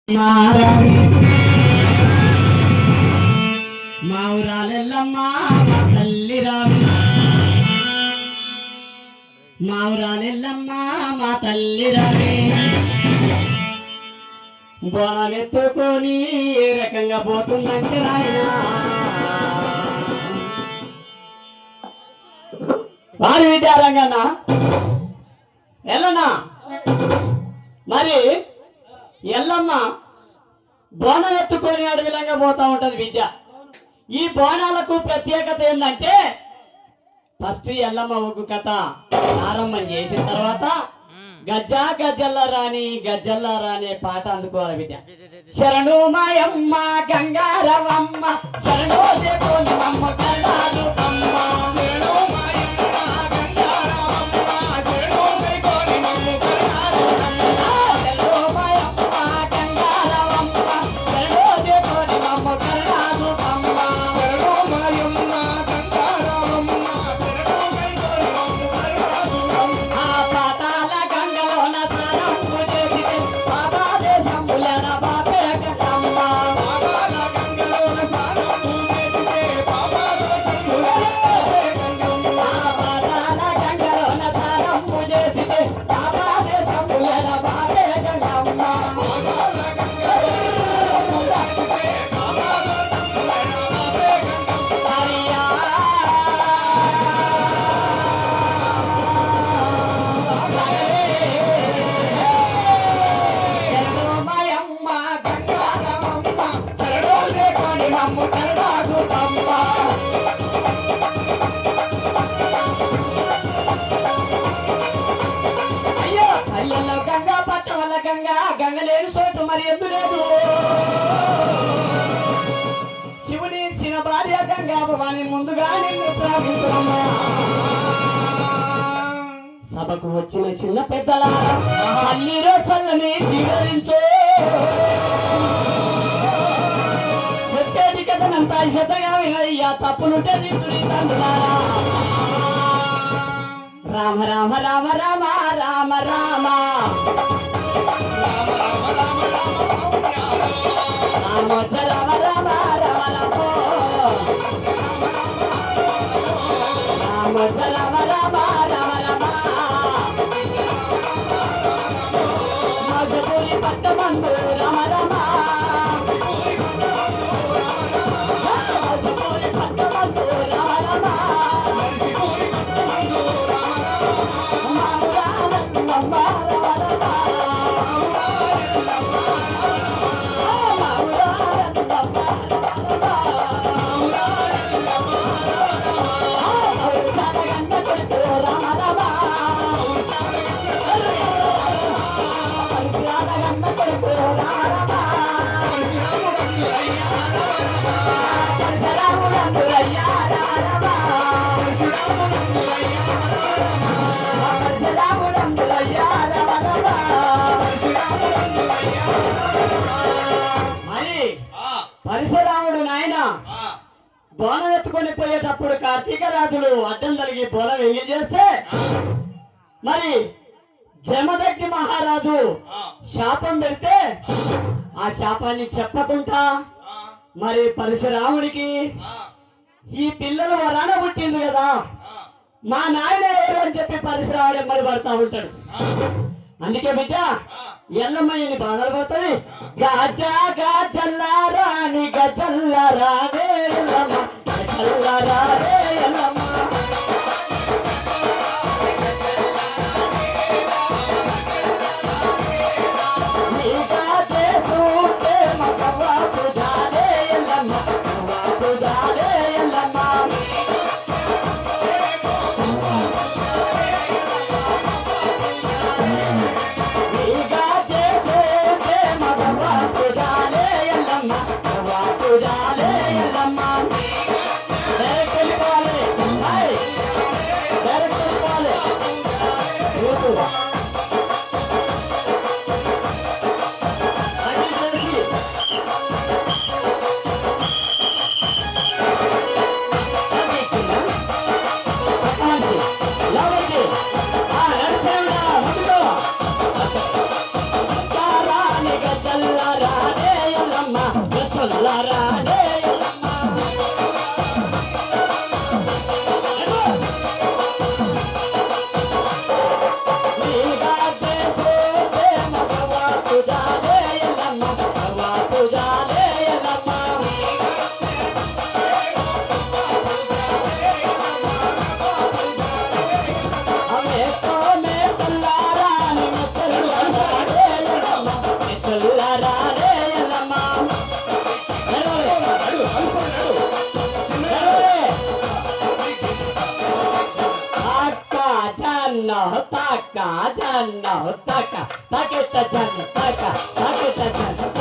మా ఊరాలెల్లమ్మ మా తల్లి రావి, మా ఊరాలెల్లమ్మ మా తల్లి రావి. బోనమెత్తుకొని ఏ రకంగా పోతుందంటే నాయన వారి విద్యారంగన్నా ఎల్లన్నా. మరి ఎల్లమ్మ బోనం ఎత్తుకొని అడవిలంగా పోతా ఉంటది విద్య. ఈ బోనాలకు ప్రత్యేకత ఏంటంటే ఫస్ట్ ఎల్లమ్మ ఒగ్గు కథ ప్రారంభం చేసిన తర్వాత గజ్జా గజ్జల్లా రాని పాట అందుకోవాలి విద్య. శరణు మాయమ్మ గంగారవమ్మ శరణో దేవమ్మ కరుణాలు అమ్మ శరణు గంగలేని చోటు మరి ఎందు లేదు. శివుని సిన భార్య గంగా భవాని ముందుగా నిన్ను ప్రార్థించురమ్మా. సభకు వచ్చిన చిన్న పెద్దలారా తల్లి రోజులని దిగరించో. చెప్పేది కథనంతా శతగా వినయ్యా తప్పులుంటే దిద్దుడి తండ్రులారా. రామ రామ రామ రామ రామ రామ రామ రామ రామ రామ రామ రామ రామ మజపూరి పట్టమందు రామ రామ మజపూరి పట్టమందు రామ రామ పరశురాముడు నాయన బోనం ఎత్తుకొని పోయేటప్పుడు కార్తీక రాజులు అడ్డం తలిగి బోనం ఎంగిల్ చేస్తే మరి జమదగ్ని మహారాజు శాపం పెడితే ఆ శాపాన్ని చెప్పకుండా మరి పరశురాముడికి ఈ పిల్లలు వరాన పుట్టింది కదా మా నాయన ఎవరు అని చెప్పి పరశురాముడు ఎమ్మడి పడతా ఉంటాడు. అందుకే బిడ్డ ఎల్లమ్మని బాధలు పడుతుంది. గజా గజల్లారాని గజల్లారానే ఎల్లమ్మ గజల్లారానే ఎల్లమ్మ జాలే తక్క జన్న తక్క తకెట్ట జన్న తక్క తకెట్ట జన్న